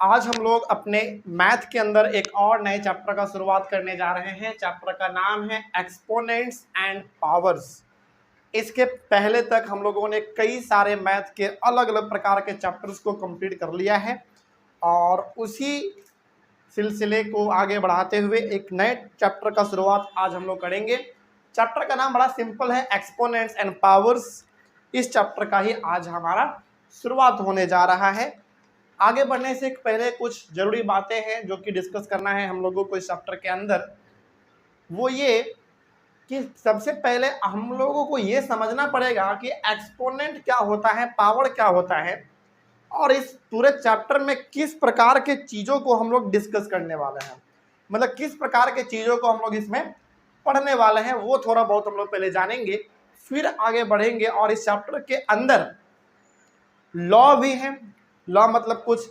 आज हम लोग अपने मैथ के अंदर एक और नए चैप्टर का शुरुआत करने जा रहे हैं। चैप्टर का नाम है एक्सपोनेंट्स एंड पावर्स। इसके पहले तक हम लोगों ने कई सारे मैथ के अलग अलग प्रकार के चैप्टर्स को कंप्लीट कर लिया है और उसी सिलसिले को आगे बढ़ाते हुए एक नए चैप्टर का शुरुआत आज हम लोग करेंगे। चैप्टर का नाम बड़ा सिंपल है, एक्सपोनेंट्स एंड पावर्स। इस चैप्टर का ही आज हमारा शुरुआत होने जा रहा है। आगे बढ़ने से पहले कुछ जरूरी बातें हैं जो कि डिस्कस करना है हम लोगों को इस चैप्टर के अंदर। वो ये कि सबसे पहले हम लोगों को ये समझना पड़ेगा कि एक्सपोनेंट क्या होता है, पावर क्या होता है, और इस पूरे चैप्टर में किस प्रकार के चीज़ों को हम लोग डिस्कस करने वाले हैं, मतलब किस प्रकार के चीज़ों को हम लोग इसमें पढ़ने वाले हैं, वो थोड़ा बहुत हम लोग पहले जानेंगे, फिर आगे बढ़ेंगे। और इस चैप्टर के अंदर लॉ भी है। लॉ मतलब कुछ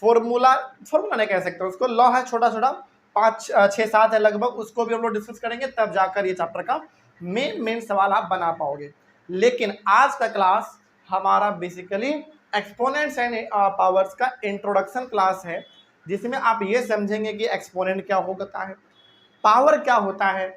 फॉर्मूला नहीं कह सकते उसको, लॉ है छोटा छोटा 5 6 7 है लगभग, उसको भी हम लोग डिस्कस करेंगे, तब जाकर ये चैप्टर का मेन सवाल आप बना पाओगे। लेकिन आज का क्लास हमारा बेसिकली एक्सपोनेंट्स एंड पावर्स का इंट्रोडक्शन क्लास है, जिसमें आप ये समझेंगे कि एक्सपोनेंट क्या होता है, पावर क्या होता है,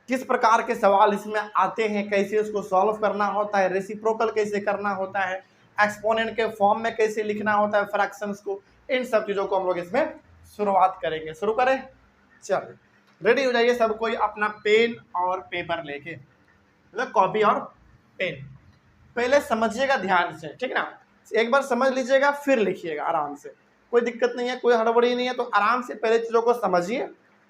किस प्रकार के सवाल इसमें आते हैं, कैसे उसको सॉल्व करना होता है, रेसिप्रोकल कैसे करना होता है, एक्सपोनेंट के फॉर्म में कैसे लिखना होता है फ्रैक्शंस को। इन सब चीज़ों को हम लोग इसमें शुरुआत करेंगे। शुरू करें, चलिए रेडी हो जाइए सब कोई अपना पेन और पेपर लेके, मतलब कॉपी और पेन। पहले समझिएगा ध्यान से, ठीक ना, एक बार समझ लीजिएगा फिर लिखिएगा आराम से, कोई दिक्कत नहीं है, कोई हड़बड़ी नहीं है। तो आराम से पहले चीज़ों को समझिए,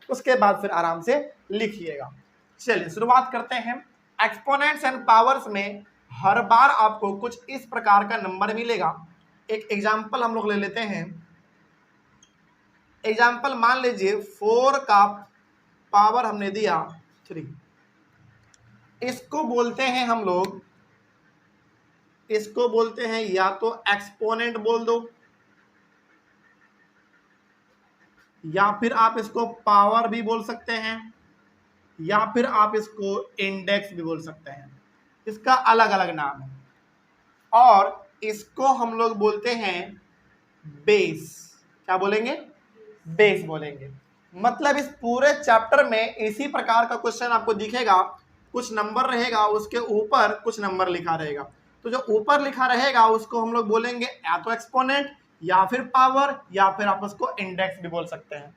उसके बाद फिर आराम से लिखिएगा। चलिए शुरुआत करते हैं। एक्सपोनेंट्स एंड पावर्स में हर बार आपको कुछ इस प्रकार का नंबर मिलेगा। एक एग्जाम्पल हम लोग ले लेते हैं। एग्जाम्पल मान लीजिए 4 का पावर हमने दिया 3। इसको बोलते हैं हम लोग, इसको बोलते हैं या तो एक्सपोनेंट बोल दो, या फिर आप इसको पावर भी बोल सकते हैं, या फिर आप इसको इंडेक्स भी बोल सकते हैं। इसका अलग अलग नाम है। और इसको हम लोग बोलते हैं बेस। क्या बोलेंगे? बेस बोलेंगे। मतलब इस पूरे चैप्टर में इसी प्रकार का क्वेश्चन आपको दिखेगा, कुछ नंबर रहेगा, उसके ऊपर कुछ नंबर लिखा रहेगा। तो जो ऊपर लिखा रहेगा उसको हम लोग बोलेंगे या तो एक्सपोनेंट, या फिर पावर, या फिर आप उसको इंडेक्स भी बोल सकते हैं।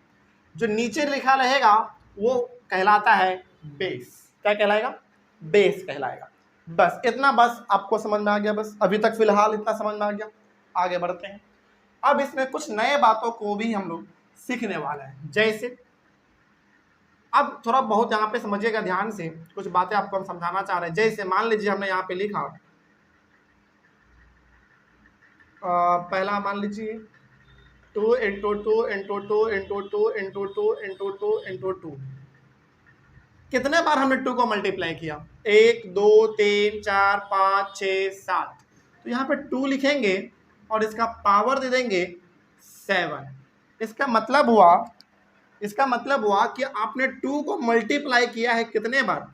जो नीचे लिखा रहेगा वो कहलाता है बेस। क्या कहलाएगा? बेस कहलाएगा। बस इतना, बस आपको समझ में आ गया? बस अभी तक फिलहाल इतना समझ में आ गया। आगे बढ़ते हैं। अब इसमें कुछ नए बातों को भी हम लोग सीखने वाले हैं। जैसे अब थोड़ा बहुत यहाँ पे समझिएगा ध्यान से, कुछ बातें आपको हम समझाना चाह रहे हैं। जैसे मान लीजिए हमने यहाँ पे लिखा पहला मान लीजिए 2 into 2 into 2 into 2 into 2 into 2 into 2। कितने बार हमने 2 को मल्टीप्लाई किया? 1 2 3 4 5 6 7। तो यहाँ पे 2 लिखेंगे और इसका पावर दे देंगे 7। इसका मतलब हुआ कि आपने 2 को मल्टीप्लाई किया है कितने बार?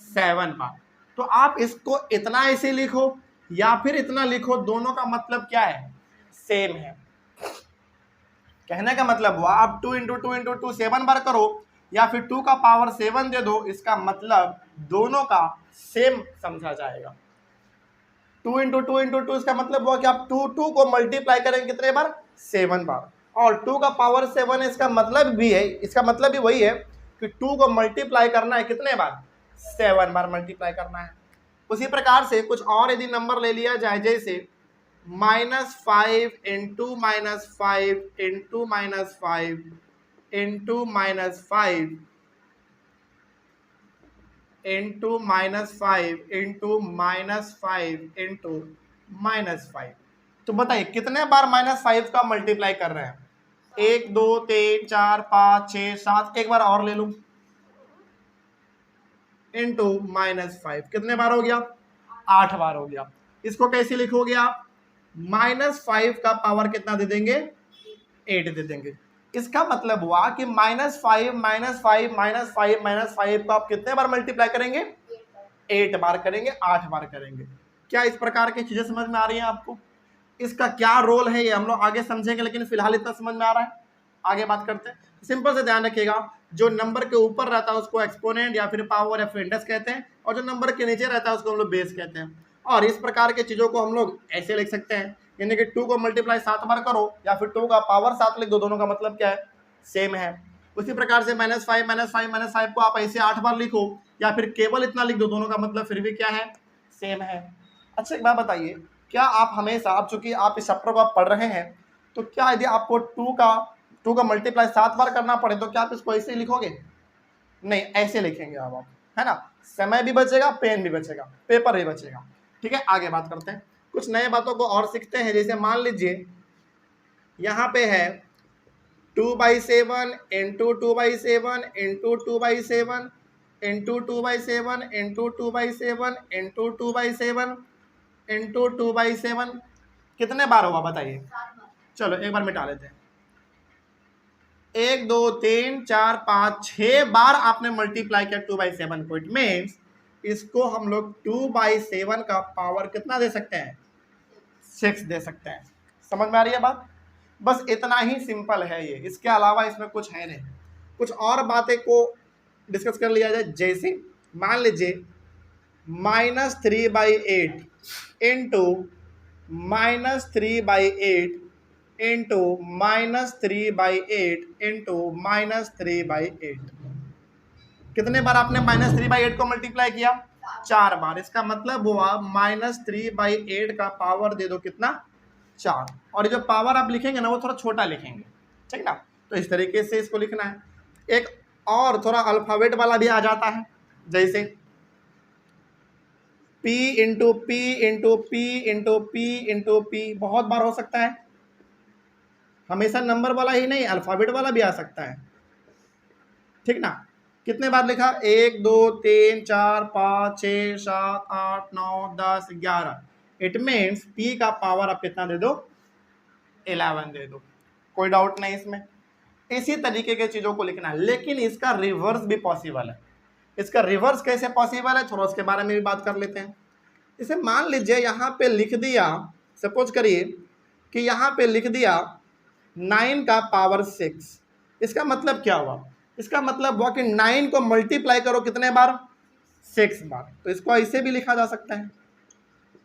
7 बार। तो आप इसको इतना ऐसे लिखो या फिर इतना लिखो, दोनों का मतलब क्या है? सेम है। कहने का मतलब हुआ आप 2 इंटू 2 इंटू 2 7 बार करो, या फिर 2 का पावर 7 दे दो, इसका मतलब दोनों का सेम समझा जाएगा। 2 इंटू 2 इंटू 2 इसका मतलब हुआ कि आप 2 को मल्टीप्लाई करेंगे कितने बार? 7 बार। और 2 का पावर 7 इसका मतलब भी है, इसका मतलब भी वही है कि 2 को मल्टीप्लाई करना है कितने बार? 7 बार मल्टीप्लाई करना है। उसी प्रकार से कुछ और यदि नंबर ले लिया जाए, जैसे -5 into -5 into -5 into -5 into -5 into -5 into -5। तो बताइए कितने बार -5 का मल्टीप्लाई कर रहे हैं? 1 2 3 4 5 6 7। एक बार और ले लूं, इंटू -5 कितने बार हो गया? 8 बार हो गया। इसको कैसे लिखोगे आप? -5 का पावर कितना दे देंगे? 8 दे देंगे। इसका मतलब हुआ कि -5 -5 -5 -5 को आप कितने बार मल्टीप्लाई करेंगे? 8 बार करेंगे, 8 बार करेंगे। क्या इस प्रकार की चीजें समझ में आ रही हैं आपको? इसका क्या रोल है ये हम लोग आगे समझेंगे, लेकिन फिलहाल इतना समझ में आ रहा है, आगे बात करते हैं। सिंपल से ध्यान रखिएगा, जो नंबर के ऊपर रहता है उसको एक्सपोनेंट या फिर पावर या फिर इंडेक्स कहते हैं, और जो नंबर के नीचे रहता है उसको हम लोग बेस कहते हैं। और इस प्रकार के चीजों को हम लोग ऐसे लिख सकते हैं, यानी कि 2 को मल्टीप्लाई 7 बार करो या फिर 2 का पावर 7 लिख दो, दोनों का मतलब क्या है, सेम है। उसी प्रकार से -5 को आप ऐसे 8 बार लिखो या फिर केवल इतना लिख दो, दोनों का मतलब फिर भी क्या है, सेम है। अच्छा एक बात बताइए, क्या आप हमेशा, आप चूंकि आप इस चैप्टर को आप पढ़ रहे हैं, तो क्या यदि आपको 2 का मल्टीप्लाई 7 बार करना पड़े तो क्या आप इसको ऐसे ही लिखोगे? नहीं, ऐसे लिखेंगे आप, है ना, समय भी बचेगा, पेन भी बचेगा, पेपर भी बचेगा। ठीक है, आगे बात करते हैं, कुछ नए बातों को और सीखते हैं। जैसे मान लीजिए यहाँ पे है 2/7 into 2/7 into 2/7 into 2/7 into 2/7 into 2/7 into 2/7, कितने बार होगा बताइए? चलो एक बार मिटा लेते हैं। 1 2 3 4 5 6 बार आपने मल्टीप्लाई किया 2/7 को। इट मीन्स इसको हम लोग 2/7 का पावर कितना दे सकते हैं? 6 दे सकते हैं। समझ में आ रही है बात? बस इतना ही सिंपल है ये, इसके अलावा इसमें कुछ है नहीं। कुछ और बातें को डिस्कस कर लिया जाए। जैसे मान लीजिए -3/8 इंटू -3/8 इंटू -3/8 इंटू -3/8, कितने बार आपने -3/8 को मल्टीप्लाई किया? 4 बार। इसका मतलब हुआ -3/8 का पावर दे दो कितना? 4। और ये जो पावर आप लिखेंगे ना वो थोड़ा छोटा लिखेंगे, ठीक ना, तो इस तरीके से इसको लिखना है। एक और थोड़ा अल्फाबेट वाला भी आ जाता है, जैसे P into P into P into P into P, बहुत बार हो सकता है, हमेशा नंबर वाला ही नहीं, अल्फाबेट वाला भी आ सकता है, ठीक ना। कितने बार लिखा? 1 2 3 4 5 6 7 8 9 10 11। इट मीन्स P का पावर आप कितना दे दो? 11 दे दो, कोई डाउट नहीं इसमें। इसी तरीके के चीजों को लिखना है, लेकिन इसका रिवर्स भी पॉसिबल है। इसका रिवर्स कैसे पॉसिबल है, थोड़ा उसके बारे में भी बात कर लेते हैं। इसे मान लीजिए यहाँ पे लिख दिया, सपोज करिए कि यहाँ पे लिख दिया 9 का पावर 6। इसका मतलब क्या हुआ? इसका मतलब हुआ कि 9 को मल्टीप्लाई करो कितने बार? 6 बार। तो इसको ऐसे भी लिखा जा सकता है।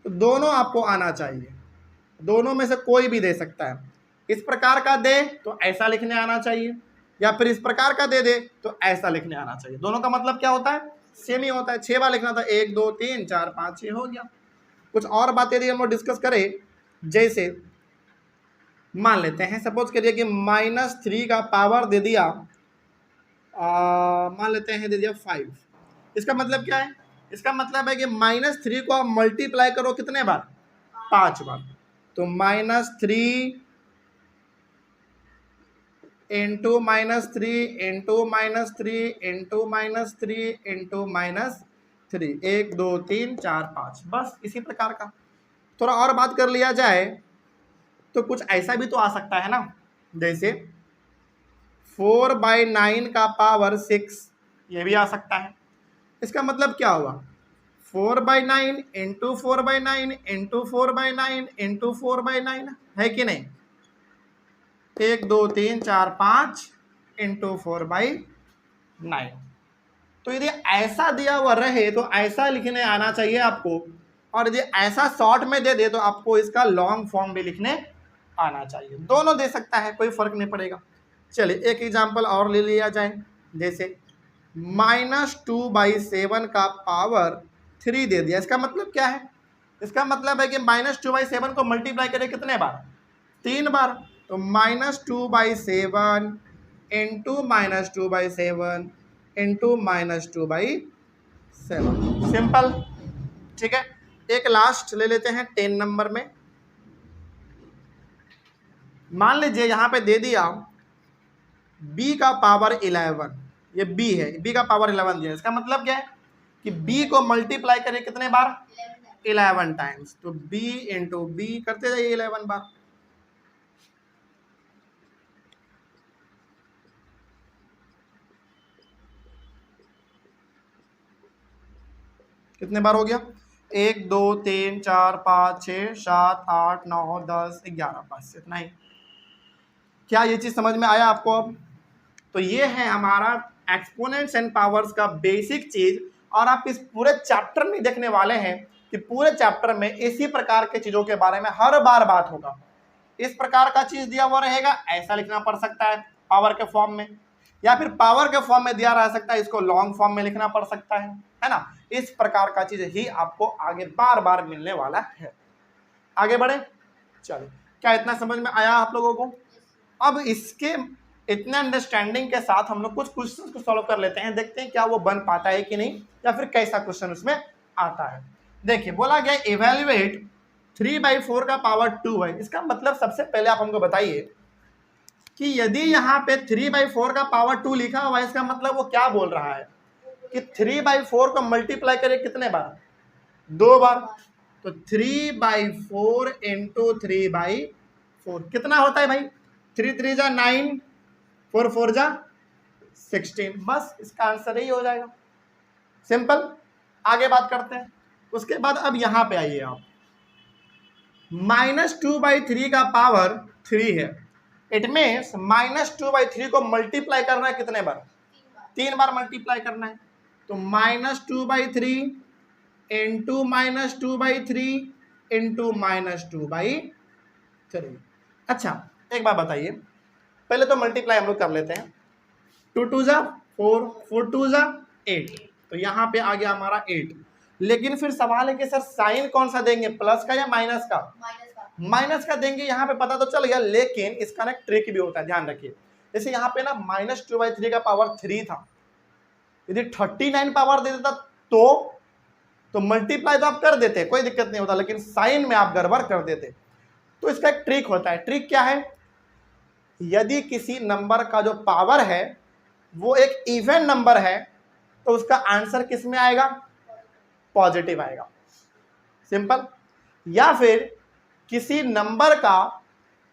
तो दोनों आपको आना चाहिए, दोनों में से कोई भी दे सकता है। इस प्रकार का दे तो ऐसा लिखने आना चाहिए, या फिर इस प्रकार का दे दे तो ऐसा लिखने आना चाहिए। दोनों का मतलब क्या होता है? सेम ही होता है। 6 बार लिखना था, 1 2 3 4 5 6 हो गया। कुछ और बातें यदि हम लोग डिस्कस करें, जैसे मान लेते हैं सपोज करिए कि -3 का पावर दे दिया, मान लेते हैं दे दिया 5। इसका मतलब क्या है? इसका मतलब है कि -3 को आप मल्टीप्लाई करो कितने बार? 5 बार। तो -3 इंटू -3 इंटू -3 इंटू -3 इंटू -3, 1 2 3 4 5, बस इसी प्रकार का। थोड़ा और बात कर लिया जाए तो कुछ ऐसा भी तो आ सकता है ना, जैसे 4/9 का पावर 6, ये भी आ सकता है। इसका मतलब क्या हुआ? 4/9 इंटू 4/9 इंटू 4/9 इंटू 4/9, है कि नहीं? 1 2 3 4 5 इंटू 4/9। तो यदि ऐसा दिया हुआ रहे तो ऐसा लिखने आना चाहिए आपको, और यदि ऐसा शॉर्ट में दे दे तो आपको इसका लॉन्ग फॉर्म भी लिखने आना चाहिए। दोनों दे सकता है, कोई फर्क नहीं पड़ेगा। चलिए एक एग्जांपल और ले लिया जाए, जैसे -2/7 का पावर 3 दे दिया। इसका मतलब क्या है? इसका मतलब है कि -2/7 को मल्टीप्लाई करें कितने बार? 3 बार। तो -2/7 इंटू -2/7 इंटू -2/7, सिंपल, ठीक है। एक लास्ट ले लेते हैं 10 नंबर में। मान लीजिए यहाँ पे दे दिया b का पावर 11, ये b है, b का पावर 11 दिया। इसका मतलब क्या है कि b को मल्टीप्लाई करें कितने बार? 11 टाइम्स। तो b इंटू बी करते जाइए 11 बार। कितने बार हो गया? 1 2 3 4 5 6 7 8 9 10 11, बस इतना ही। क्या ये चीज समझ में आया आपको अब? तो ये है हमारा एक्सपोनेंट्स एंड पावर्स का बेसिक चीज, और आप इस पूरे चैप्टर में देखने वाले हैं कि पूरे चैप्टर में इसी प्रकार के चीजों के बारे में हर बार बात होगा। इस प्रकार का चीज दिया हुआ रहेगा, ऐसा लिखना पड़ सकता है पावर के फॉर्म में, या फिर पावर के फॉर्म में दिया रह सकता है, इसको लॉन्ग फॉर्म में लिखना पड़ सकता है ना। इस प्रकार का चीज ही आपको आगे बार बार मिलने वाला है। आगे बढ़े, चलो, क्या इतना समझ में आया आप लोगों को? अब इसके इतने अंडरस्टैंडिंग के साथ हम लोग कुछ क्वेश्चन को सॉल्व कर लेते हैं, देखते हैं क्या वो बन पाता है कि नहीं, या फिर कैसा क्वेश्चन उसमें आता है। देखिए बोला गया इवेल्युएट 3/4 का पावर 2 है। इसका मतलब सबसे पहले आप हमको बताइए कि यदि यहाँ पे 3/4 का पावर 2 लिखा हुआ है, इसका मतलब वो क्या बोल रहा है कि 3/4 को मल्टीप्लाई करें कितने बार? 2 बार। तो 3/4 इंटू 3/4 कितना होता है भाई? 3 3 जा 9, 4 4 जा 16, बस इसका आंसर यही हो जाएगा, सिंपल। आगे बात करते हैं। उसके बाद अब यहां पे आइए आप, -2/3 का पावर 3 है। इट मीन्स -2/3 को मल्टीप्लाई करना है कितने बार? 3 बार मल्टीप्लाई करना है। तो -2/3 इंटू -2/3 इंटू -2/3। अच्छा एक बात बताइए, पहले तो मल्टीप्लाई हम लोग कर लेते हैं। 2 2 जा 4, 4 2 जा 8, तो यहाँ पे आ गया हमारा 8। लेकिन फिर सवाल है कि सर साइन कौन सा देंगे, प्लस का या माइनस का? माइनस का देंगे, यहाँ पे पता तो चल गया, लेकिन इसका ना ट्रिक भी होता है, ध्यान रखिए। जैसे यहाँ पे ना -2/3 का पावर 3 था, यदि 39 पावर दे देता तो मल्टीप्लाई तो आप कर देते, कोई दिक्कत नहीं होता, लेकिन साइन में आप गड़बड़ कर देते। तो इसका एक ट्रिक होता है। ट्रिक क्या है? यदि किसी नंबर का जो पावर है वो एक इवन नंबर है, तो उसका आंसर किस में आएगा? पॉजिटिव आएगा, सिंपल। या फिर किसी नंबर का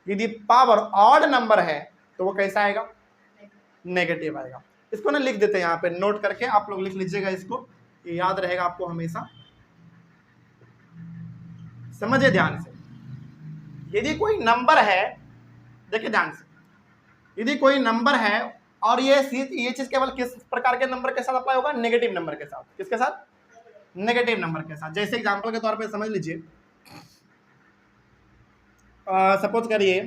यदि पावर ऑड नंबर है तो वो कैसा आएगा? नेगेटिव आएगा। इसको ना लिख देते हैं यहाँ पे, नोट करके आप लोग लिख लीजिएगा, इसको ये याद रहेगा आपको हमेशा। समझिए ध्यान से, यदि कोई नंबर है, देखिए ध्यान से, यदि कोई नंबर है और ये चीज केवल किस प्रकार के नंबर के साथ अप्लाई होगा? नेगेटिव नंबर के साथ। किसके साथ? नेगेटिव नंबर के साथ। जैसे एग्जांपल के तौर पे समझ लीजिए, सपोज करिए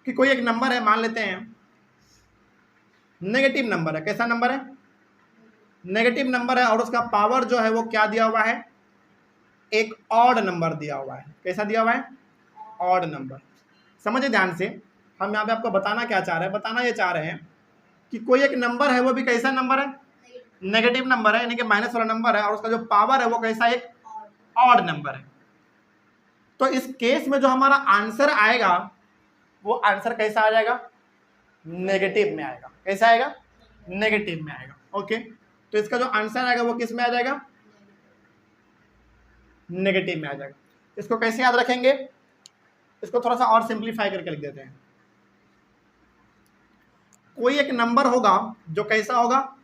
कि कोई एक नंबर है, मान लेते हैं नेगेटिव नंबर है। कैसा नंबर है? नेगेटिव नंबर है, और उसका पावर जो है वो क्या दिया हुआ है? एक ऑड नंबर दिया हुआ है। कैसा दिया हुआ है? Odd number. समझिए ध्यान से, हम यहाँ पे आपको बताना क्या चाह रहे हैं? बताना ये चाह रहे हैं कि कोई एक नंबर है, वो भी कैसा नंबर है? नेगेटिव नंबर है, यानी कि माइनस वाला नंबर है, और उसका जो पावर है वो कैसा? एक ऑड नंबर है। तो इस केस में जो हमारा आंसर आएगा वो आंसर कैसा आ जाएगा? नेगेटिव में आएगा। कैसा आएगा? नेगेटिव में आएगा। ओके, तो इसका जो आंसर आएगा वो किस में आ जाएगा? नेगेटिव में आ जाएगा। इसको कैसे याद रखेंगे? इसको थोड़ा सा और सिंप्लीफाई करके लिख देते हैं। कोई एक नंबर होगा जो कैसा होगा?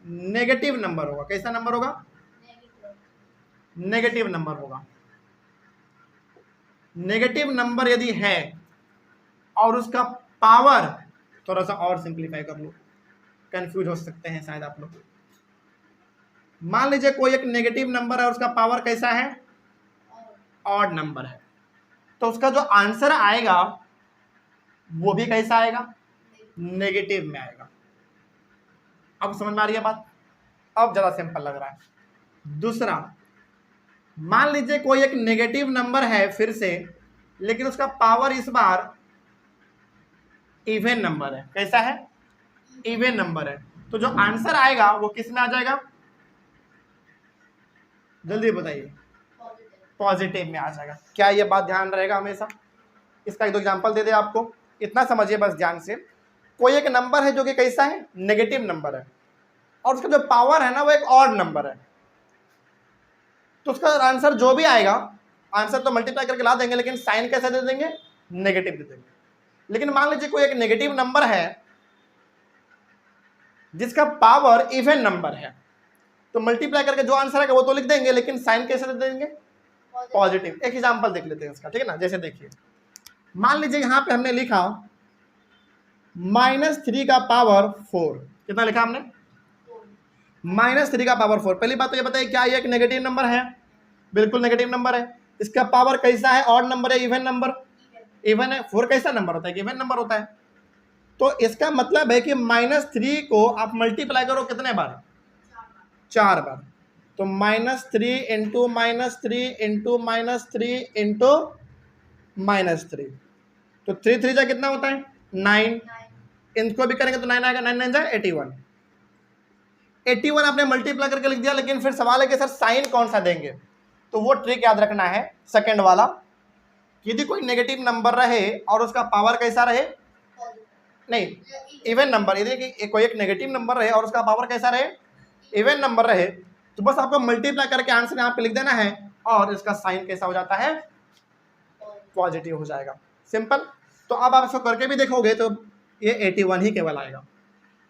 नेगेटिव नंबर होगा। कैसा नंबर होगा? नेगेटिव नंबर होगा। नेगेटिव नंबर यदि है और उसका पावर, थोड़ा सा और सिंप्लीफाई कर लो, कंफ्यूज हो सकते हैं शायद आप लोग। मान लीजिए कोई एक नेगेटिव नंबर है और उसका पावर कैसा है? ऑड नंबर है, तो उसका जो आंसर आएगा वो भी कैसा आएगा? नेगेटिव में आएगा। अब समझ में आ रही है बात? अब ज्यादा सिंपल लग रहा है। दूसरा, मान लीजिए कोई एक नेगेटिव नंबर है फिर से, लेकिन उसका पावर इस बार इवन नंबर है। कैसा है? इवन नंबर है, तो जो आंसर आएगा वो किस में आ जाएगा? जल्दी बताइए। पॉजिटिव में आ जाएगा। क्या ये बात ध्यान रहेगा हमेशा? इसका एक दो एग्जांपल दे दे आपको, इतना समझिए बस ध्यान से। कोई एक नंबर है जो कि कैसा है? नेगेटिव नंबर है, और उसका जो पावर है ना वो एक ऑड नंबर है, तो उसका आंसर जो भी आएगा, आंसर तो मल्टीप्लाई करके ला देंगे, लेकिन साइन कैसे दे देंगे? नेगेटिव दे देंगे। लेकिन मान लीजिए कोई एक नेगेटिव नंबर है जिसका पावर इवन नंबर है, तो मल्टीप्लाई करके जो आंसर आएगा वो तो लिख देंगे, लेकिन साइन कैसे दे देंगे? पॉजिटिव। एक एग्जांपल देख लेते हैं इसका, ठीक है ना। जैसे देखिए, मान लीजिए यहाँ पे हमने लिखा -3 का पावर 4। कितना लिखा हमने? -3 का पावर 4। पहली बात तो ये बताइए, क्या ये एक नेगेटिव नंबर है? बिल्कुल नेगेटिव नंबर है। इसका पावर कैसा है? ऑड नंबर है, इवन नंबर? इवन है। 4 कैसा नंबर होता है? इवन नंबर होता है। तो इसका मतलब है कि -3 को आप मल्टीप्लाई करो कितने बार? 4 बार। तो -3 इंटू -3 इंटू -3 इंटू -3, तो 3 3 जा कितना होता है? 9। इनको भी करेंगे तो 9 आएगा, 9 9 जा 81। 81 आपने मल्टीप्लाई करके लिख दिया, लेकिन फिर सवाल है कि सर साइन कौन सा देंगे? तो वो ट्रिक याद रखना है, सेकंड वाला। यदि कोई नेगेटिव नंबर रहे और उसका पावर कैसा रहे? नहीं, इवन नंबर। यदि कोई एक नेगेटिव नंबर रहे और उसका पावर कैसा रहे? इवन नंबर रहे, तो बस आपको मल्टीप्लाई करके आंसर यहाँ पे लिख देना है और इसका साइन कैसा हो जाता है? पॉजिटिव हो जाएगा। सिंपल। तो अब आप इसको करके भी देखोगे तो ये 81 ही केवल आएगा।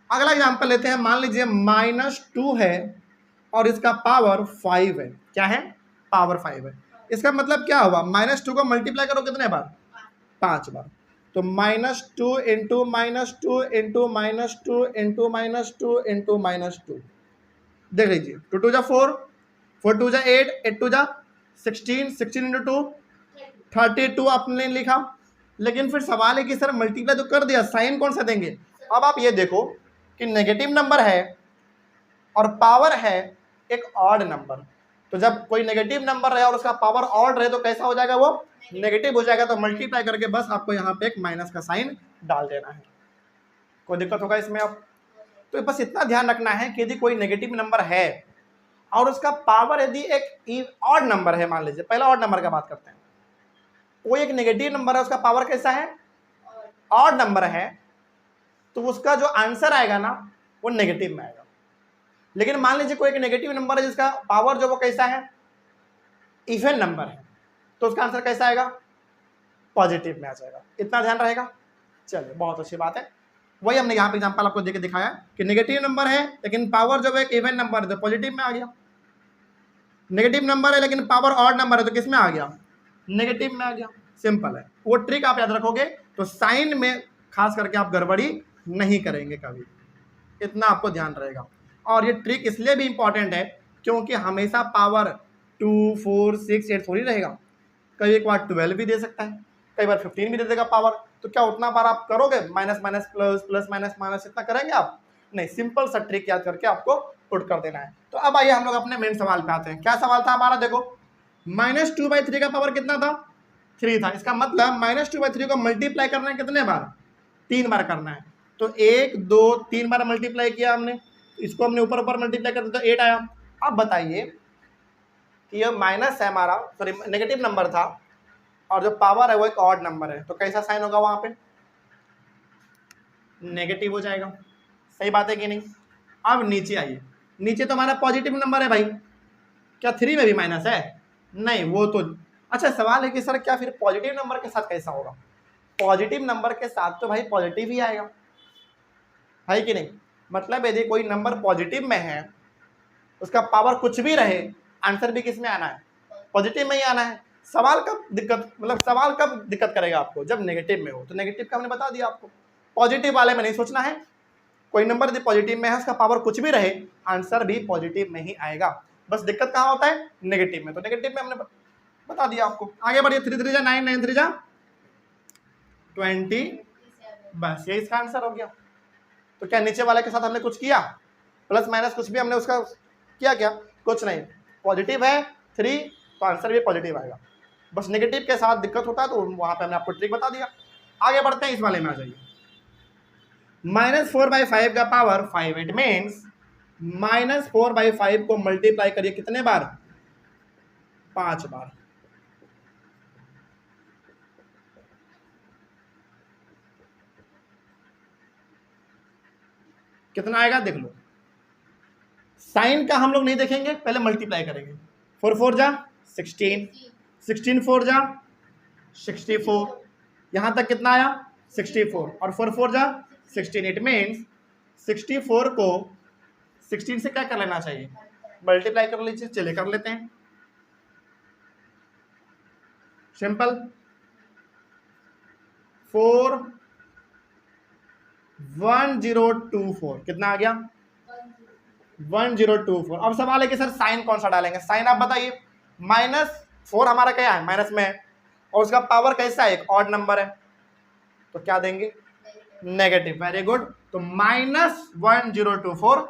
अगला एग्जांपल लेते हैं। मान लीजिए -2 है और इसका पावर 5 है। क्या है? पावर 5 है। इसका मतलब क्या हुआ? -2 को मल्टीप्लाई करो कितने बार? 5 बार। तो -2 इंटू -2 इंटू -2 इंटू -2 इंटू -2, देख लीजिए। 2 2 जा 4, 4 2 जा 8, 8 2 जा 16, 16 इंटू 2 32 आपने लिखा। लेकिन फिर सवाल है कि सर मल्टीप्लाई तो कर दिया, साइन कौन सा देंगे? अब आप ये देखो कि नेगेटिव नंबर है और पावर है एक ऑड नंबर। तो जब कोई नेगेटिव नंबर रहे और उसका पावर ऑड रहे तो कैसा हो जाएगा? वो नेगेटिव हो जाएगा। तो मल्टीप्लाई करके बस आपको यहाँ पे एक माइनस का साइन डाल देना है। कोई दिक्कत होगा इसमें? आप तो बस इतना ध्यान रखना है कि यदि कोई नेगेटिव नंबर है और उसका पावर यदि एक ऑड नंबर है, मान लीजिए पहला ऑड नंबर का बात करते हैं, कोई एक नेगेटिव नंबर है, उसका पावर कैसा है? ऑड नंबर है, तो उसका जो आंसर आएगा ना वो नेगेटिव में आएगा। लेकिन मान लीजिए कोई एक नेगेटिव नंबर है जिसका पावर जो वो कैसा है? इवन नंबर है, तो उसका आंसर कैसा आएगा? पॉजिटिव में आ जाएगा। इतना ध्यान रहेगा। चलिए, बहुत अच्छी बात है। वही हमने यहाँ पे एग्जांपल आपको देके दिखाया कि नेगेटिव नंबर है लेकिन पावर जो है एक इवन नंबर है तो पॉजिटिव में आ गया। नेगेटिव नंबर है लेकिन पावर ऑड नंबर है तो किस में आ गया? नेगेटिव में आ गया। सिंपल है। वो ट्रिक आप याद रखोगे तो साइन में खास करके आप गड़बड़ी नहीं करेंगे कभी। इतना आपको ध्यान रहेगा। और ये ट्रिक इसलिए भी इंपॉर्टेंट है क्योंकि हमेशा पावर 2 4 6 8 थोड़ी रहेगा। कभी एक बार 12 भी दे सकता है, कई बार 15 भी दे देगा पावर। तो क्या उतना बार आप करोगे? Minus minus plus, plus minus minus, इतना करेंगे आप? नहीं। सिंपल सा ट्रिक याद करके आपको पुट कर देना है। तो अब आइए हम लोग अपने मेन सवाल पे आते हैं। क्या सवाल था हमारा? देखो, -2/3 का पावर कितना था? 3 था। इसका मतलब -2/3 को मल्टीप्लाई करना है कितने बार? 3 बार करना है। तो 1 2 3 बार मल्टीप्लाई किया हमने, इसको हमने ऊपर ऊपर मल्टीप्लाई कर दिया तो 8 आया। अब बताइए कि यह माइनस है हमारा, सॉरी नेगेटिव नंबर था और जो पावर है वो एक ऑड नंबर है, तो कैसा साइन होगा वहां पे? नेगेटिव हो जाएगा। सही बात है कि नहीं? अब नीचे आइए। नीचे तो हमारा पॉजिटिव नंबर है भाई। क्या 3 में भी माइनस है? नहीं, वो तो अच्छा सवाल है कि सर क्या फिर पॉजिटिव नंबर के साथ कैसा होगा? पॉजिटिव नंबर के साथ तो भाई पॉजिटिव ही आएगा, है कि नहीं? मतलब यदि कोई नंबर पॉजिटिव में है, उसका पावर कुछ भी रहे, आंसर भी किस में आना है? पॉजिटिव में ही आना है। सवाल कब दिक्कत, मतलब सवाल कब दिक्कत करेगा आपको? जब नेगेटिव में हो। तो नेगेटिव का हमने बता दिया आपको, पॉजिटिव वाले में नहीं सोचना है। कोई नंबर यदि पॉजिटिव में है, उसका पावर कुछ भी रहे, आंसर भी पॉजिटिव में ही आएगा। बस दिक्कत कहाँ होता है? नेगेटिव में। तो नेगेटिव में हमने बता दिया आपको। आगे बढ़िए। 3 3 जा 9, 9 3 जा 20, बस ये इसका आंसर हो गया। तो क्या नीचे वाले के साथ हमने कुछ किया? प्लस माइनस कुछ भी हमने उसका किया क्या? कुछ नहीं। पॉजिटिव है 3 तो आंसर भी पॉजिटिव आएगा। बस नेगेटिव के साथ दिक्कत होता है तो वहां पे हमने आपको ट्रिक बता दिया। आगे बढ़ते हैं, इस वाले में आ जाइए। -4/5 का पावर 5, इट मीन्स -4/5 को मल्टीप्लाई करिए कितने बार? 5 बार। कितना आएगा देख लो। साइन का हम लोग नहीं देखेंगे, पहले मल्टीप्लाई करेंगे। 4 4 जा 16, 16 4 जा 64, यहां तक कितना आया? 64, और 4 4 जा 16। इट मीन्स 64 को 16 से क्या कर लेना चाहिए? मल्टीप्लाई कर लीजिए, चलिए कर लेते हैं, सिंपल 41024 कितना आ गया 1024। अब सवाल है कि सर साइन कौन सा डालेंगे, साइन आप बताइए। -4 हमारा क्या है, माइनस में है, और उसका पावर कैसा है, एक ऑड नंबर है, तो क्या देंगे नेगेटिव। Very good. तो -1024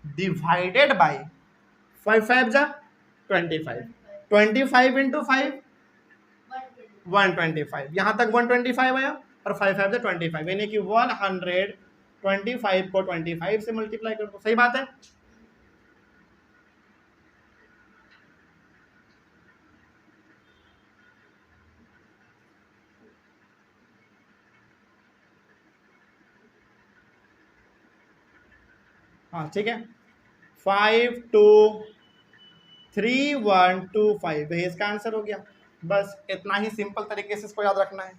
डिवाइडेड बाई 5 5 जा 25, 25 इंटू 5 125, यहां तक 125 आया, और 5 5 जा 25, यानी कि 125 को 25 से मल्टीप्लाई कर दो, सही बात है। हाँ ठीक है, 523125 इसका आंसर हो गया। बस इतना ही सिंपल तरीके से इसको याद रखना है।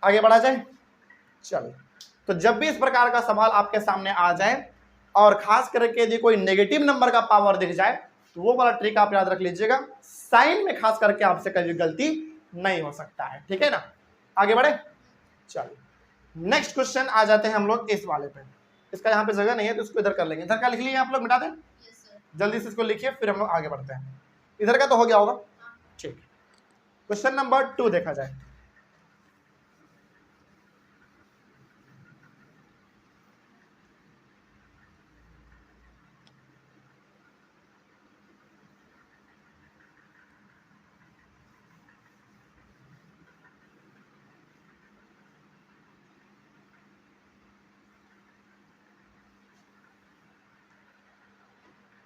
आगे बढ़ा जाए, चलो। तो जब भी इस प्रकार का सवाल आपके सामने आ जाए और खास करके यदि कोई नेगेटिव नंबर का पावर दिख जाए तो वो वाला ट्रिक आप याद रख लीजिएगा, साइन में खास करके आपसे कभी गलती नहीं हो सकता है, ठीक है ना। आगे बढ़े, चलो नेक्स्ट क्वेश्चन आ जाते हैं हम लोग इस वाले पे। इसका यहाँ पे जगह नहीं है तो इसको इधर कर लेंगे, इधर का लिख लिए आप लोग, मिटा दें जल्दी से इसको लिखिए, फिर हम लोग आगे बढ़ते हैं। इधर का तो हो गया होगा, ठीक। क्वेश्चन नंबर 2 देखा जाए।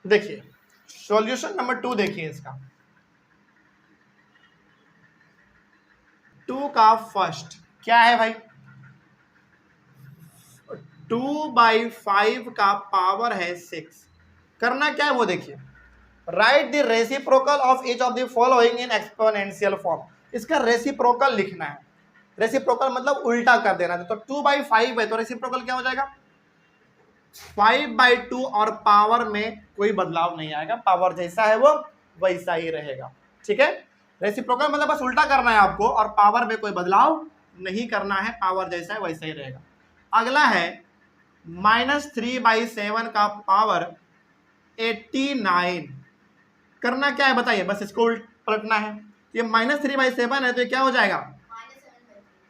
देखिए सॉल्यूशन नंबर 2 देखिए इसका, 2 का फर्स्ट क्या है भाई, 2/5 का पावर है 6। करना क्या है वो देखिए, right the reciprocal of each of the following in exponential form. इसका रेसिप्रोकल लिखना है, रेसिप्रोकल मतलब उल्टा कर देना है। तो 2/5 है तो रेसिप्रोकल क्या हो जाएगा 5/2, और पावर में कोई बदलाव नहीं आएगा, पावर जैसा है वो वैसा ही रहेगा, ठीक है। रेसिप्रोकल मतलब बस उल्टा करना है आपको, और पावर में कोई बदलाव नहीं करना है, पावर जैसा है वैसा ही रहेगा। अगला है -3/7 का पावर 89। करना क्या है बताइए, बस इसको पलटना है। ये -3/7 है तो ये क्या हो जाएगा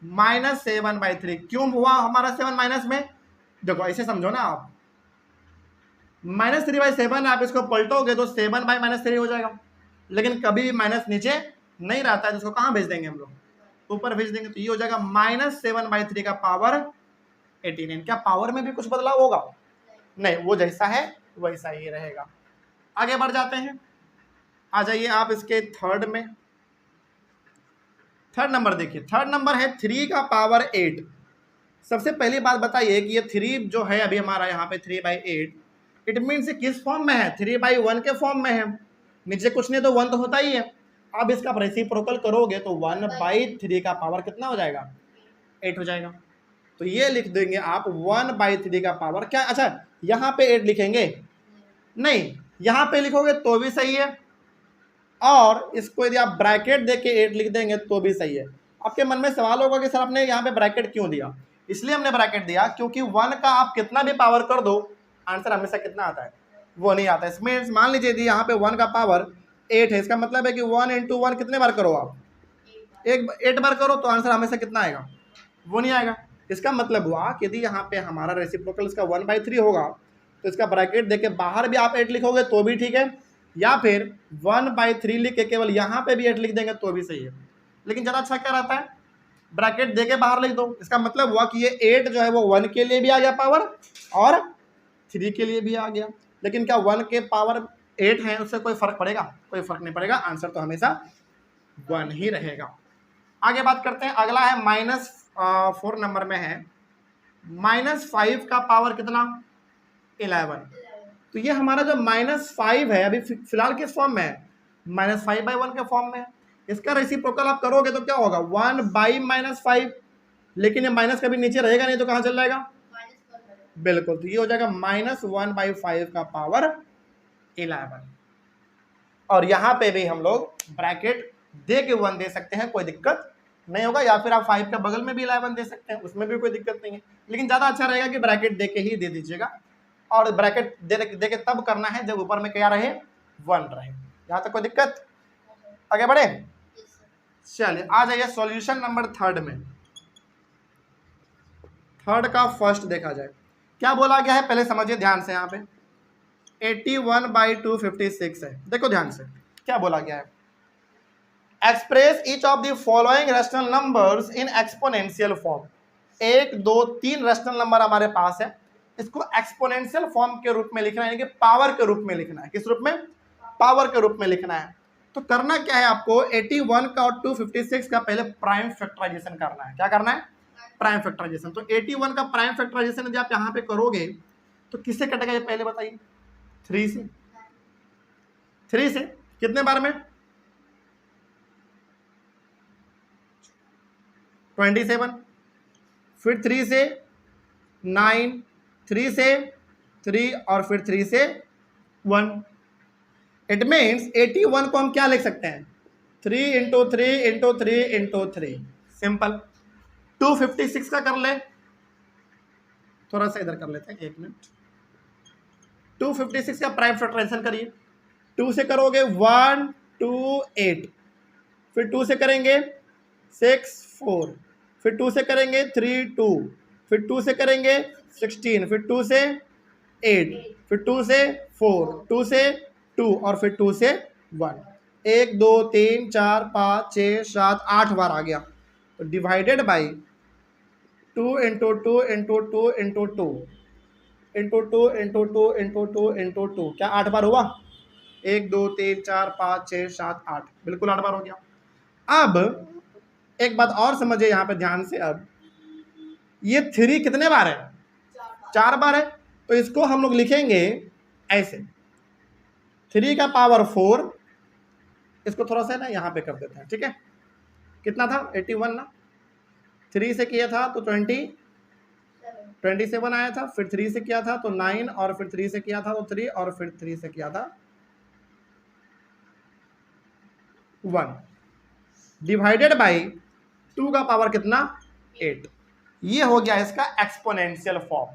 -7/3। क्यों हुआ हमारा 7 माइनस में, देखो ऐसे समझो ना आप, -3/7 आप इसको पलटोगे तो 7/-3 हो जाएगा, लेकिन कभी भी माइनस नीचे नहीं रहता है तो इसको कहाँ भेज देंगे हम लोग, ऊपर भेज देंगे। तो ये हो जाएगा -7/3 का पावर 89। क्या पावर में भी कुछ बदलाव होगा, नहीं, वो जैसा है वैसा ही रहेगा। आगे बढ़ जाते हैं, आ जाइए आप इसके थर्ड में। थर्ड नंबर देखिए, थर्ड नंबर है 3 का पावर 8। सबसे पहली बात बताइए कि ये 3 जो है अभी हमारा यहाँ पे 3/8, इट मीन्स किस फॉर्म में है, 3/1 के फॉर्म में है, नीचे कुछ नहीं तो 1 तो होता ही है। अब इसका रेसिप्रोकल करोगे तो 1/3 का पावर कितना हो जाएगा 8 हो जाएगा। तो ये लिख देंगे आप 1/3 का पावर क्या, अच्छा यहाँ पे 8 लिखेंगे नहीं, यहाँ पे लिखोगे तो भी सही है, और इसको यदि आप ब्रैकेट दे के 8 लिख देंगे तो भी सही है। आपके मन में सवाल होगा कि सर आपने यहाँ पे ब्रैकेट क्यों दिया, इसलिए हमने ब्रैकेट दिया क्योंकि 1 का आप कितना भी पावर कर दो आंसर हमेशा कितना आता है वो नहीं आता है। इसमें मान लीजिए यदि यहाँ पे 1 का पावर 8 है, इसका मतलब है कि 1 × 1 कितने बार करो आप, 8 बार करो तो आंसर हमेशा कितना आएगा वो नहीं आएगा। इसका मतलब हुआ कि यदि यहाँ पे हमारा रेसिप्रोकल इसका 1/3 होगा तो इसका ब्रैकेट देके बाहर भी आप 8 लिखोगे तो भी ठीक है, या फिर 1/3 लिख के केवल यहाँ पे भी 8 लिख देंगे तो भी सही है। लेकिन ज़्यादा अच्छा क्या रहता है ब्रैकेट देके बाहर लिख दो। इसका मतलब हुआ कि ये 8 जो है वो 1 के लिए भी आ गया पावर और 3 के लिए भी आ गया। लेकिन क्या 1 के पावर 8 है उससे कोई फर्क पड़ेगा, कोई फर्क नहीं पड़ेगा, आंसर तो हमेशा 1 ही रहेगा। आगे बात करते हैं, अगला है -4 नंबर में है -5 का पावर कितना 11। तो ये हमारा जो -5 है अभी फिलहाल किस फॉर्म में है -5/1 के फॉर्म में है। इसका रेसिप्रोकल आप करोगे तो क्या होगा 1/-5, लेकिन ये माइनस कभी नीचे रहेगा नहीं तो कहाँ चल जाएगा बिल्कुल, तो ये हो जाएगा -1/5 का पावर 11। और यहाँ पे भी हम लोग ब्रैकेट दे के 1 दे सकते हैं, कोई दिक्कत नहीं होगा, या फिर आप 5 का बगल में भी 11 दे सकते हैं, उसमें भी कोई दिक्कत नहीं है। लेकिन ज़्यादा अच्छा रहेगा कि ब्रैकेट दे के ही दे दीजिएगा, और ब्रैकेट दे के तब करना है जब ऊपर में क्या रहे, 1 रहे। यहाँ तक कोई दिक्कत? आगे बढ़े, चलिए आ जाइए सॉल्यूशन नंबर 3 में। 3 का फर्स्ट देखा जाए, क्या बोला गया है पहले समझिए ध्यान से। यहाँ पे 81/256 है, देखो ध्यान से क्या बोला गया है। Express each of the following rational numbers in exponential form. 1 2 3 rational number हमारे पास है, इसको एक्सपोनेंशियल फॉर्म के रूप में लिखना है, यानी कि पावर के रूप में लिखना है। किस रूप में? पावर के रूप में लिखना है। तो करना क्या है आपको, 81 का और 256 का पहले प्राइम फैक्टराइजेशन करना है। क्या करना है? Prime factorisation. तो 81 का प्राइम फैक्टराइजेशन यदि आप यहाँ पे करोगे तो किससे कटेगा ये पहले बताइए? 3 से। 3 से कितने बार में? 27, फिर 3 से 9, 3 से 3 और फिर 3 से 1। इट मीन्स 81 को हम क्या लिख सकते हैं? 3 इंटू 3 इंटू 3 इंटू 3, सिंपल। 256 का कर ले, थोड़ा सा इधर कर लेते हैं, 1 मिनट। 256 का प्राइम फैक्टराइजेशन करिए। 2 से करोगे 1 2 8, फिर 2 से करेंगे 6 4, फिर 2 से करेंगे 3 2, फिर 2 से करेंगे 16, फिर 2 से 8, फिर 2 से 4, 2 से 2 और फिर 2 से 1। 1 2 3 4 5 6 7 8 बार आ गया। तो divided by 2 into 2 into 2 into 2 into 2 into 2 into 2 into 2, क्या 8 बार हुआ? 1 2 3 4 5 6 7 8, बिल्कुल 8 बार हो गया। अब एक बात और समझिए यहाँ पे ध्यान से, अब ये 3 कितने बार है? 4 बार है। तो इसको हम लोग लिखेंगे ऐसे, 3 का पावर 4, इसको थोड़ा सा ना यहाँ पे कर देते हैं, ठीक है। कितना था? 81 ना, 3 से किया था तो 27 आया था, फिर 3 से किया था तो 9, और फिर 3 से किया था तो 3, और फिर 3 से किया था 1, डिवाइडेड बाई 2 का पावर कितना? 8। ये हो गया इसका एक्सपोनेंशियल फॉर्म।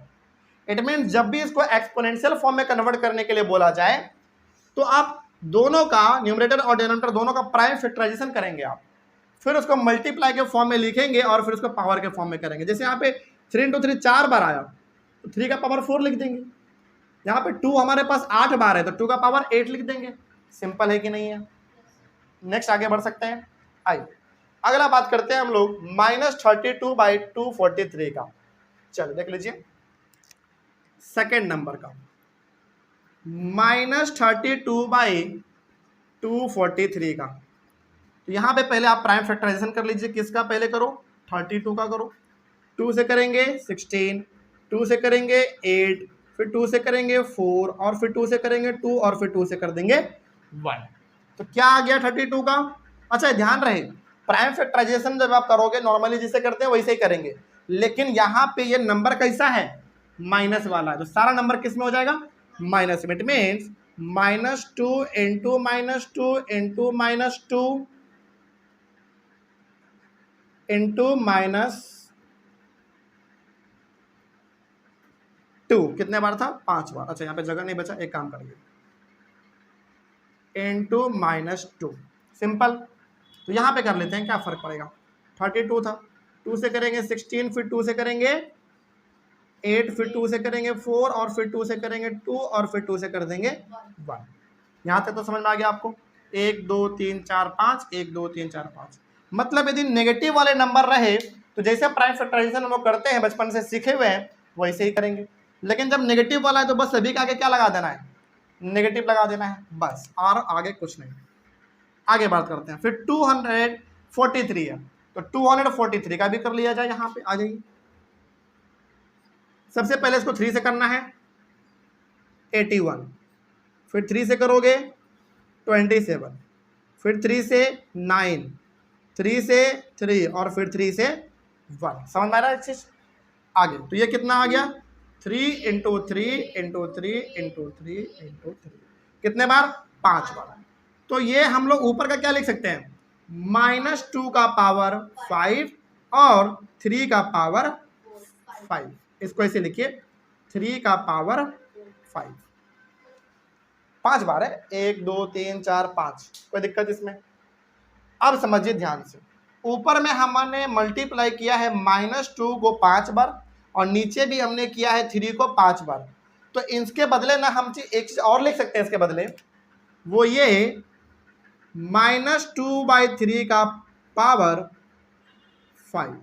इट मीन्स जब भी इसको एक्सपोनेंशियल फॉर्म में कन्वर्ट करने के लिए बोला जाए तो आप दोनों का, न्यूमरेटर और डिनोमिनेटर दोनों का प्राइम फैक्टराइजेशन करेंगे आप, फिर उसको मल्टीप्लाई के फॉर्म में लिखेंगे और फिर उसको पावर के फॉर्म में करेंगे। जैसे यहाँ पे 3 इंटू 3 4 बार आया तो 3 का पावर 4 लिख देंगे। यहाँ पे 2 हमारे पास 8 बार है तो 2 का पावर 8 लिख देंगे। सिंपल है कि नहीं है? नेक्स्ट आगे बढ़ सकते हैं। आइए अगला बात करते हैं हम लोग -32/243 का। चलो देख लीजिए सेकेंड नंबर का, -32/243 का। तो यहाँ पे पहले आप प्राइम फैक्टराइजेशन कर लीजिए। किसका पहले करो? 32 का करो। 2 से करेंगे 16, 2 से करेंगे 8, फिर 2 से करेंगे 4, और फिर 2 से करेंगे 2, और फिर 2 से कर देंगे 1। तो क्या आ गया 32 का? अच्छा ध्यान रहे, प्राइम फैक्टराइजेशन जब आप करोगे नॉर्मली जिसे करते हैं वैसे ही करेंगे, लेकिन यहाँ पे ये नंबर कैसा है? माइनस वाला है। तो सारा नंबर किस में हो जाएगा? माइनस में। It means -2 into -2 into -2 into -2, कितने बार था? 5 बार। अच्छा यहाँ पे जगह नहीं बचा, एक काम करिए, इंटू -2, सिंपल। तो यहाँ पे कर लेते हैं, क्या फर्क पड़ेगा? 32 था, 2 से करेंगे 16, फिर 2 से करेंगे 8, फिर 2 से करेंगे 4, और फिर 2 से करेंगे 2, और फिर 2 से कर देंगे 1। यहाँ तक तो समझ में आ गया आपको? 1 2 3 4 5, 1 2 3 4 5। मतलब यदि नेगेटिव वाले नंबर रहे तो जैसे प्राइम फैक्टराइजेशन हम लोग करते हैं, बचपन से सीखे हुए हैं, वैसे ही करेंगे। लेकिन जब नेगेटिव वाला है तो बस सभी का आगे क्या लगा देना है? नेगेटिव लगा देना है बस, और आगे कुछ नहीं। आगे बात करते हैं। फिर 243 है तो 243 का भी कर लिया जाए। यहाँ पे आ जाइए, सबसे पहले इसको 3 से करना है 81, फिर 3 से करोगे 27, फिर 3 से 9, 3 से 3, और फिर 3 से 1। समझ में आ रहा है चीज? आगे तो ये कितना आ गया? 3 इंटू 3 इंटू 3 इंटू 3 इंटू 3। कितने बार? 5 बार। तो ये हम लोग ऊपर का क्या लिख सकते हैं? -2 का पावर 5 और 3 का पावर 5। इसको ऐसे लिखिए, 3 का पावर 5। 5 बार है, 1 2 3 4 5। कोई दिक्कत इसमें? अब समझिए ध्यान से, ऊपर में हमने मल्टीप्लाई किया है -2 को 5 बार और नीचे भी हमने किया है 3 को 5 बार। तो इसके बदले ना हम एक चीज और लिख सकते हैं इसके बदले, वो ये -2/3 का पावर 5।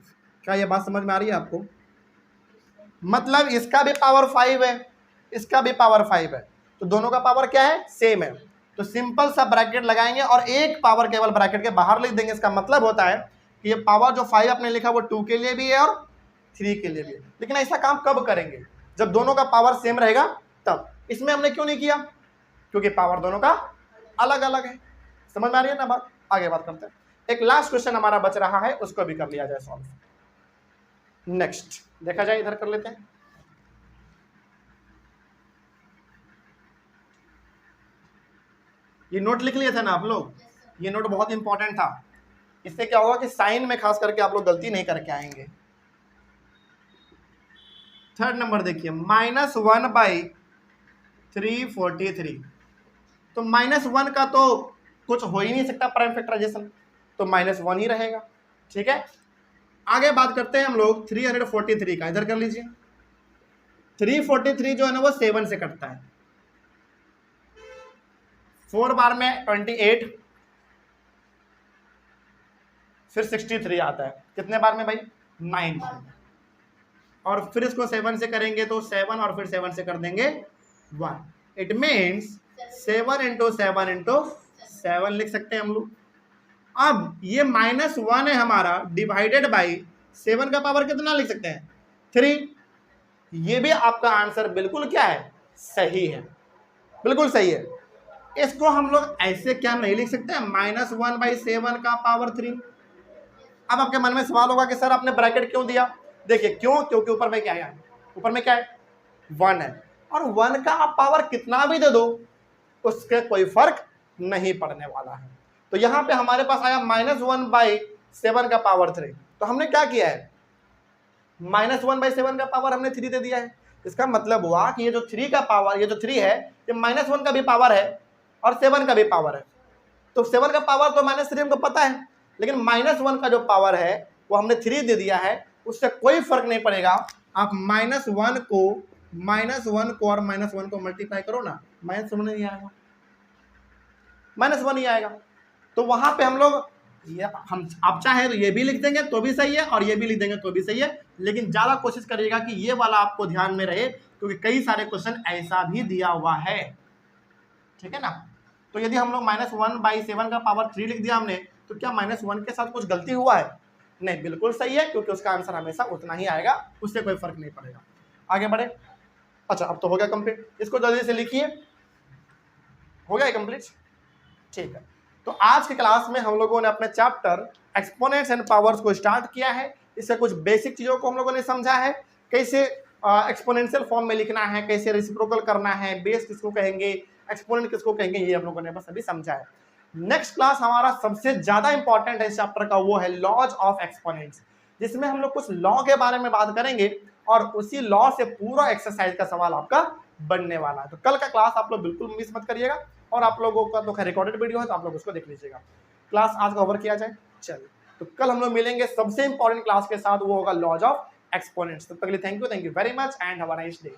क्या ये बात समझ में आ रही है आपको? मतलब इसका भी पावर 5 है, इसका भी पावर 5 है, तो दोनों का पावर क्या है? सेम है। तो सिंपल सा ब्रैकेट लगाएंगे और एक पावर केवल ब्रैकेट के बाहर लिख देंगे। इसका मतलब होता है कि ये पावर जो 5 आपने लिखा वो 2 के लिए भी है और 3 के लिए भी है। लेकिन ऐसा काम कब करेंगे? जब दोनों का पावर सेम रहेगा तब। इसमें हमने क्यों नहीं किया? क्योंकि पावर दोनों का अलग अलग है। समझ में आ रही है ना बात? आगे बात करते हैं। एक लास्ट क्वेश्चन हमारा बच रहा है, उसको भी कर लिया जाए सॉल्व। नेक्स्ट देखा जाए, इधर कर लेते हैं। ये नोट लिख लिए थे ना आप लोग? ये नोट बहुत इंपॉर्टेंट था। इससे क्या होगा कि साइन में खास करके आप लोग गलती नहीं करके आएंगे। थर्ड नंबर देखिए, -1/343। तो -1 का तो कुछ हो ही नहीं सकता प्राइम फैक्टराइजेशन, तो -1 ही रहेगा। ठीक है, आगे बात करते हैं हम लोग 343 का। इधर कर लीजिए, 343 जो है ना वो 7 से कटता है। 4 बार में 28, फिर 63 आता है। कितने बार में भाई? 9 बार में। और फिर इसको 7 से करेंगे तो 7 और फिर 7 से कर देंगे 1। इट मीन्स 7 × 7 × 7 लिख सकते हैं हम लोग। अब ये -1 है हमारा, डिवाइडेड बाई 7 का पावर कितना लिख सकते हैं? 3। ये भी आपका आंसर बिल्कुल क्या है? सही है, बिल्कुल सही है। इसको हम लोग ऐसे क्या नहीं लिख सकते हैं? -1/7 का पावर 3। अब आपके मन में सवाल होगा कि सर आपने ब्रैकेट क्यों दिया? देखिए क्यों, क्योंकि ऊपर में क्या है? ऊपर में क्या है? 1 है, और 1 का आप पावर कितना भी दे दो उसके कोई फर्क नहीं पड़ने वाला है। तो यहाँ पे हमारे पास आया -1/7 का पावर 3। तो हमने क्या किया है? -1/7 का पावर हमने 3 दे दिया है। इसका मतलब हुआ कि ये जो 3 का पावर, ये जो 3 है, ये -1 का भी पावर है और 7 का भी पावर है। तो 7 का पावर तो -3 हमको पता है, लेकिन -1 का जो पावर है वो हमने 3 दे दिया है, उससे कोई फर्क नहीं पड़ेगा। आप -1 को और -1 को मल्टीप्लाई करो ना, -1 नहीं आएगा, -1 ही आएगा। तो वहां पे हम लोग आप चाहे तो ये भी लिख देंगे तो भी सही है और ये भी लिख देंगे तो भी सही है, लेकिन ज्यादा कोशिश करिएगा कि ये वाला आपको ध्यान में रहे, क्योंकि कई सारे क्वेश्चन ऐसा भी दिया हुआ है। ठीक है ना? तो यदि हम लोग -1/7 का पावर 3 लिख दिया हमने, तो क्या -1 के साथ कुछ गलती हुआ है? नहीं, बिल्कुल सही है, क्योंकि उसका आंसर हमेशा उतना ही आएगा, उससे कोई फर्क नहीं पड़ेगा। आगे बढ़े। अच्छा, अब तो हो गया कंप्लीट। इसको जल्दी से लिखिए। हो गया कंप्लीट? ठीक है। तो आज की क्लास में हम लोगों ने अपने चैप्टर एक्सपोनेंट्स एंड पावर्स को स्टार्ट किया है। इससे कुछ बेसिक चीजों को हम लोगों ने समझा है, कैसे एक्सपोनेंशियल फॉर्म में लिखना है, कैसे रेसिप्रोकल करना है, बेस किसको कहेंगे, एक्सपोनेंट किसको कहेंगे, ये हम लोगों ने बस अभी समझा है। नेक्स्ट क्लास हमारा सबसे ज्यादा इंपॉर्टेंट है इस चैप्टर का, वो है लॉज ऑफ एक्सपोनेंट्स, जिसमें हम लोग कुछ लॉ के बारे में बात करेंगे और उसी लॉ से पूरा एक्सरसाइज का सवाल आपका बनने वाला है। तो कल का क्लास आप लोग बिल्कुल मिस मत करिएगा, और आप लोगों का तो रिकॉर्डेड वीडियो है तो आप लोग उसको देख लीजिएगा। क्लास आज का ओवर किया जाए। चलिए, तो कल हम लोग मिलेंगे सबसे इंपॉर्टेंट क्लास के साथ, वो होगा लॉज ऑफ एक्सपोनेंट्स। तब तक के लिए thank you very much and have a nice day.